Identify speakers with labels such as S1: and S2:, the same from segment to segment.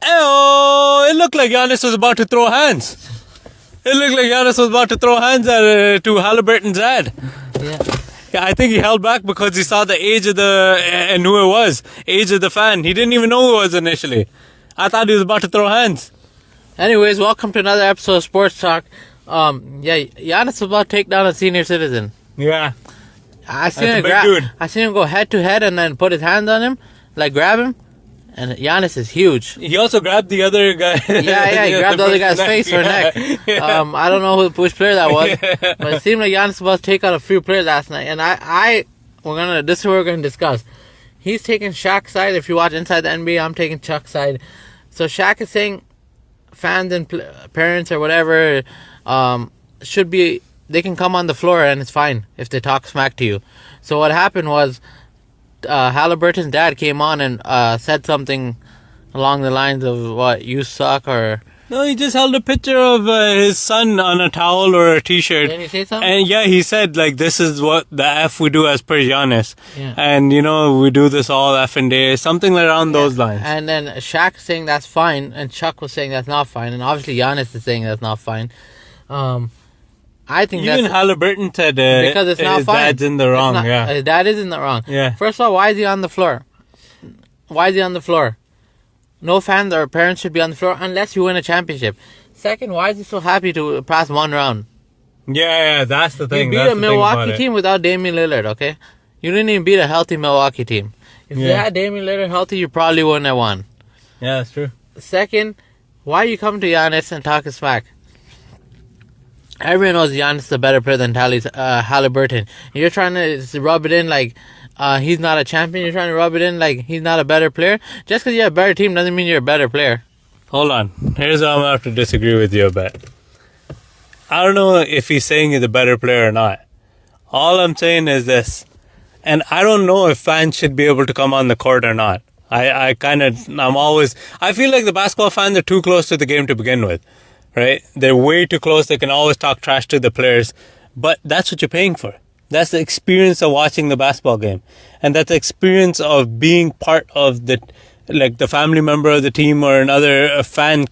S1: Oh, it looked like Giannis was about to throw hands. It looked like Giannis was about to throw hands to Halliburton's head. Yeah, I think he held back because he saw the age of and who it was. Age of the fan. He didn't even know who it was initially. I thought he was about to throw hands.
S2: Anyways, welcome to another episode of Sports Talk. Giannis was about to take down a senior citizen.
S1: Yeah.
S2: I seen him go head to head and then put his hand on him, like grab him. And Giannis is huge.
S1: He also grabbed the other guy.
S2: Yeah, he grabbed the other guy's face or neck. Yeah. I don't know which player that was, but it seemed like Giannis was about to take out a few players last night. And this is what we're gonna discuss. He's taking Shaq's side. If you watch Inside the NBA, I'm taking Chuck's side. So Shaq is saying fans and parents or whatever they can come on the floor and it's fine if they talk smack to you. So what happened was Halliburton's dad came on and said something along the lines of what, you suck, or...
S1: No, he just held a picture of his son on a towel or a t-shirt.
S2: Didn't he say something?
S1: And yeah, he said, like, this is what the F we do as per Giannis.
S2: Yeah.
S1: And, we do this all effing day. Something around those lines.
S2: And then Shaq saying that's fine, and Chuck was saying that's not fine. And obviously Giannis is saying that's not fine. I think
S1: even Halliburton said
S2: because it's not
S1: his
S2: fine.
S1: Dad's in the wrong.
S2: His dad is in the wrong.
S1: Yeah.
S2: First of all, why is he on the floor? No fans or parents should be on the floor unless you win a championship. Second, why is he so happy to pass one round?
S1: Yeah, that's the thing.
S2: You beat a Milwaukee team without Damian Lillard, okay? You didn't even beat a healthy Milwaukee team. If you had Damian Lillard healthy, you probably wouldn't have won.
S1: Yeah, that's true.
S2: Second, why you come to Giannis and talk smack? Everyone knows Giannis is a better player than Halliburton. You're trying to rub it in like he's not a champion. You're trying to rub it in like he's not a better player. Just because you have a better team doesn't mean you're a better player.
S1: Hold on. Here's how I'm going to have to disagree with you a bit. I don't know if he's saying he's a better player or not. All I'm saying is this. And I don't know if fans should be able to come on the court or not. I feel like the basketball fans are too close to the game to begin with. Right? They're way too close. They can always talk trash to the players. But that's what you're paying for. That's the experience of watching the basketball game. And that's the experience of being part of the family member of the team or another fans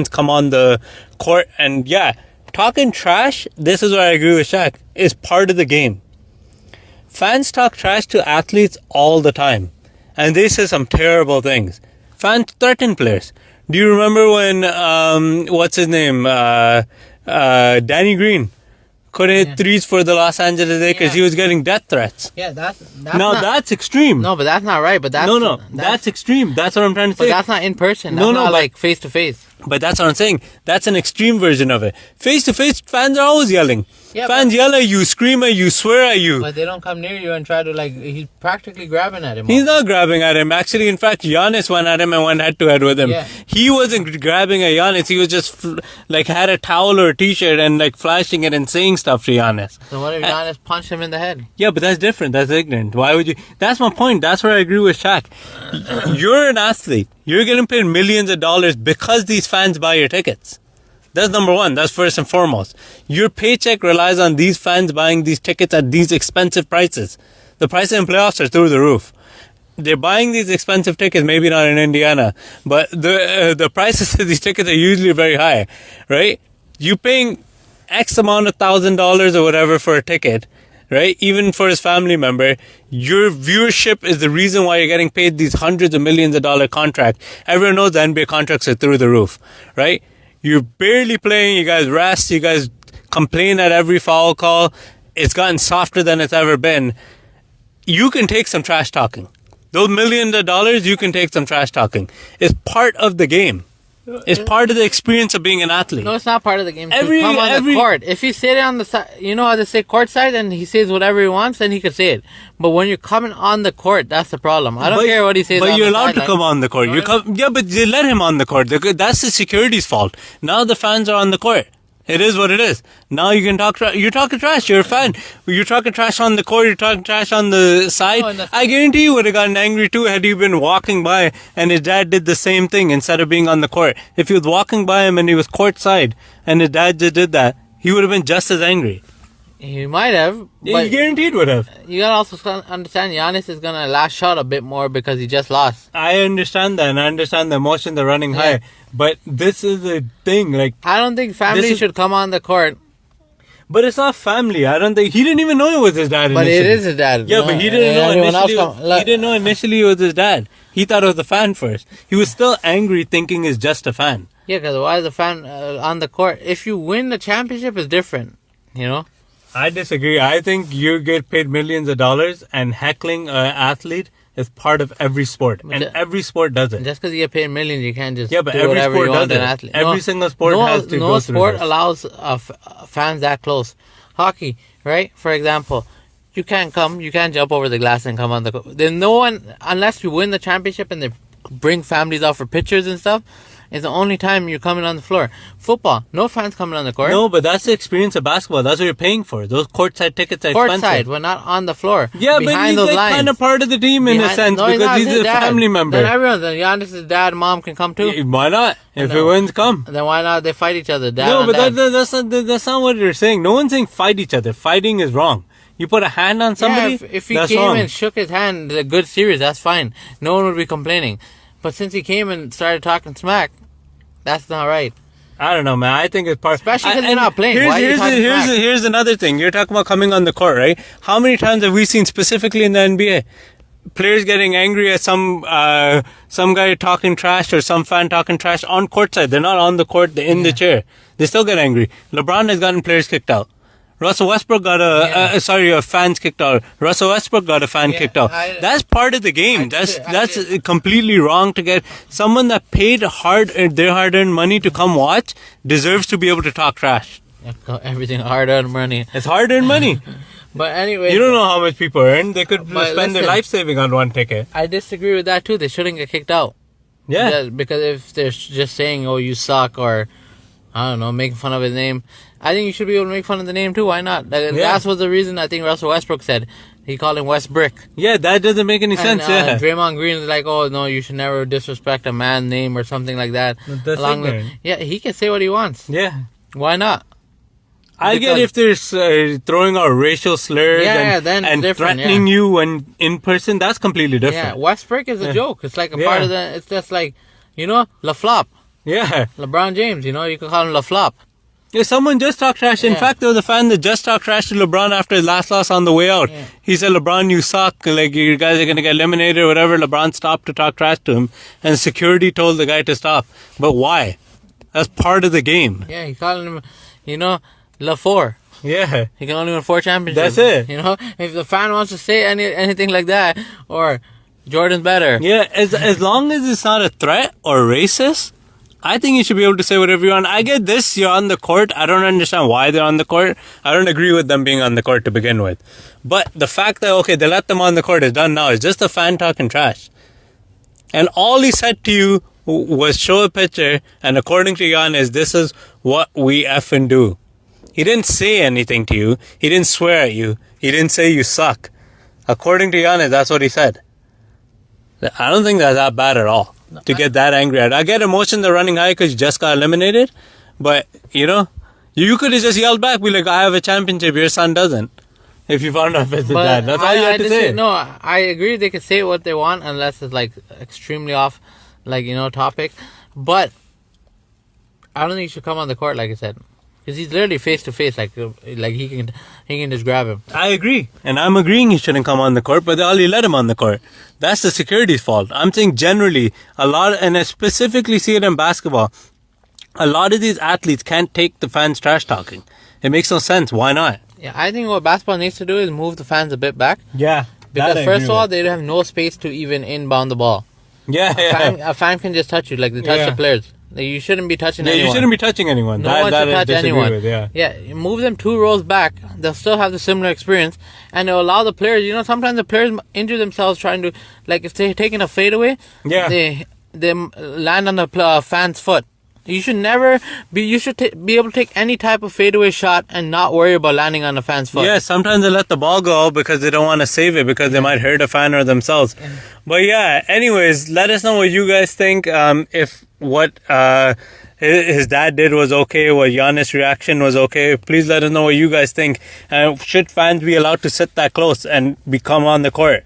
S1: come on the court. And yeah, talking trash, this is where I agree with Shaq, is part of the game. Fans talk trash to athletes all the time. And they say some terrible things. Fans threaten players. Do you remember when, what's his name, Danny Green couldn't hit threes for the Los Angeles Lakers? He was getting death threats.
S2: Yeah,
S1: that's extreme.
S2: No, but that's not right. But
S1: that's extreme. That's what I'm trying to say.
S2: But that's not in person. That's not like face to face.
S1: But that's what I'm saying. That's an extreme version of it. Face to face, fans are always yelling.
S2: Yeah,
S1: fans yell at you, scream at you, swear at you.
S2: But they don't come near you and try to he's practically grabbing at him.
S1: He's not grabbing at him. Actually, in fact, Giannis went at him and went head to head with him. Yeah. He wasn't grabbing at Giannis. He was just had a towel or a t-shirt and flashing it and saying stuff to Giannis.
S2: So what if Giannis punched him in the head?
S1: Yeah, but that's different. That's ignorant. Why would you? That's my point. That's where I agree with Shaq. You're an athlete. You're getting paid millions of dollars because these fans buy your tickets. That's number one. That's first and foremost. Your paycheck relies on these fans buying these tickets at these expensive prices. The prices in playoffs are through the roof. They're buying these expensive tickets, maybe not in Indiana, but the prices of these tickets are usually very high, right? You're paying X amount of $1,000 or whatever for a ticket, right? Even for his family member, your viewership is the reason why you're getting paid these hundreds of millions of dollar contracts. Everyone knows the NBA contracts are through the roof, right? You're barely playing. You guys rest. You guys complain at every foul call. It's gotten softer than it's ever been. You can take some trash talking. Those millions of dollars, you can take some trash talking. It's part of the game. It's part of the experience of being an athlete.
S2: No, it's not part of the game. Come on the court. If he's sitting on the side, you know how they say court side, and he says whatever he wants, then he could say it. But when you're coming on the court, that's the problem. I don't care what he says.
S1: But you're allowed to come on the court. Yeah, but you let him on the court. That's the security's fault. Now the fans are on the court. It is what it is. Now you can talk trash. You're talking trash. You're a fan. You're talking trash on the court. You're talking trash on the side. I guarantee you would have gotten angry too had he been walking by and his dad did the same thing instead of being on the court. If he was walking by him and he was court side and his dad just did that, he would have been just as angry.
S2: He might have.
S1: Yeah,
S2: But
S1: he guaranteed would have.
S2: you gotta also understand Giannis is gonna lash out a bit more because he just lost.
S1: I understand that, and I understand the emotions are running high. But this is the thing, like...
S2: I don't think family should come on the court.
S1: But it's not family. I don't think... He didn't even know it was his dad initially.
S2: But it is his dad.
S1: Yeah, but he didn't know initially... He didn't know initially it was his dad. He thought it was the fan first. He was still angry thinking it's just a fan.
S2: Yeah, because why is the fan on the court? If you win the championship, it's different, you know?
S1: I disagree. I think you get paid millions of dollars, and heckling an athlete is part of every sport. And every sport does it.
S2: Just because you get paid millions, you can't just
S1: but
S2: do
S1: every
S2: whatever
S1: sport
S2: you want
S1: does
S2: to an
S1: it.
S2: athlete.
S1: Every single sport has to go
S2: No
S1: through
S2: sport
S1: this.
S2: allows fans that close. Hockey, right? For example, you can't jump over the glass and come on the court. There's no one, unless you win the championship and they bring families out for pictures and stuff, it's the only time you're coming on the floor. Football, no fans coming on the court.
S1: No, but that's the experience of basketball. That's what you're paying for. Those courtside tickets are expensive.
S2: Courtside, we're not on the floor.
S1: Yeah, but he's like kind of part of the team in a sense because he's a family member.
S2: Then Giannis' dad, mom can come too.
S1: Yeah, why not? If it wins, come.
S2: Then why not? They fight each other.
S1: No, but that's not what you're saying. No one's saying fight each other. Fighting is wrong. You put a hand on somebody,
S2: if he
S1: that's
S2: came
S1: wrong.
S2: and shook his hand, a good series, that's fine. No one would be complaining. But since he came and started talking smack, that's not right.
S1: I don't know, man. I think it's part...
S2: Especially because you're not playing.
S1: Here's another thing. You're talking about coming on the court, right? How many times have we seen specifically in the NBA players getting angry at some guy talking trash or some fan talking trash on courtside? They're not on the court. They're in the chair. They still get angry. LeBron has gotten players kicked out. Russell Westbrook got fans kicked out. Russell Westbrook got a fan kicked out. That's part of the game. That's completely wrong to get someone that paid their hard-earned money to come watch deserves to be able to talk trash.
S2: Everything hard-earned money.
S1: It's hard-earned money.
S2: But anyway,
S1: you don't know how much people earn. They could spend their life saving on one ticket.
S2: I disagree with that too. They shouldn't get kicked out.
S1: Yeah.
S2: Because if they're just saying, "Oh, you suck," or I don't know, making fun of his name, I think you should be able to make fun of the name too. Why not? That was the reason I think Russell Westbrook said. He called him West Brick.
S1: Yeah, that doesn't make any sense. Yeah.
S2: Draymond Green is like, "Oh no, you should never disrespect a man's name" or something like that.
S1: That's ignorant.
S2: Yeah, he can say what he wants.
S1: Yeah.
S2: Why not?
S1: I get if they're throwing out racial slurs and threatening you when in person, that's completely different.
S2: Yeah, Westbrook is a joke. It's like a part of the... It's just like, La Flop.
S1: Yeah.
S2: LeBron James, you could call him La Flop.
S1: Yeah, someone just talked trash. In fact, there was a fan that just talked trash to LeBron after his last loss on the way out. Yeah. He said, "LeBron, you suck. Like, you guys are going to get eliminated or whatever." LeBron stopped to talk trash to him, and security told the guy to stop. But why? That's part of the game.
S2: Yeah, he called him, La Four.
S1: Yeah.
S2: He can only win 4 championships.
S1: That's it.
S2: If the fan wants to say anything like that, or Jordan's better.
S1: Yeah, as long as it's not a threat or racist, I think you should be able to say whatever you want. I get this, you're on the court. I don't understand why they're on the court. I don't agree with them being on the court to begin with. But the fact that, they let them on the court is done now. It's just a fan talking trash. And all he said to you was show a picture, and according to Giannis, this is what we effing do. He didn't say anything to you. He didn't swear at you. He didn't say you suck. According to Giannis, that's what he said. I don't think that's that bad at all to get that angry at. I get emotions are running high because you just got eliminated. But, you could have just yelled back, be like, "I have a championship, your son doesn't." If you found out it's that. That's all you had to say.
S2: No, I agree they can say what they want unless it's extremely off, topic. But I don't think you should come on the court, like I said. Because he's literally face to face, like he can just grab him.
S1: I agree, and I'm agreeing he shouldn't come on the court, but they only let him on the court. That's the security's fault. I'm saying generally, and I specifically see it in basketball, a lot of these athletes can't take the fans trash talking. It makes no sense. Why not?
S2: Yeah, I think what basketball needs to do is move the fans a bit back.
S1: Yeah,
S2: because first of all, they have no space to even inbound the ball.
S1: Yeah,
S2: a fan can just touch you, like they touch the players. You shouldn't be touching anyone.
S1: You shouldn't be touching anyone.
S2: No one should touch anyone.
S1: With,
S2: you move them 2 rows back. They'll still have the similar experience, and they'll allow the players. Sometimes the players injure themselves trying to, if they're taking a fadeaway, they land on the fan's foot. You should never be. You should be able to take any type of fadeaway shot and not worry about landing on the fan's foot.
S1: Yeah, sometimes they let the ball go because they don't want to save it because they might hurt a fan or themselves. But yeah, anyways, let us know what you guys think. If what his dad did was okay, what Giannis' reaction was okay. Please let us know what you guys think. Should fans be allowed to sit that close and come on the court?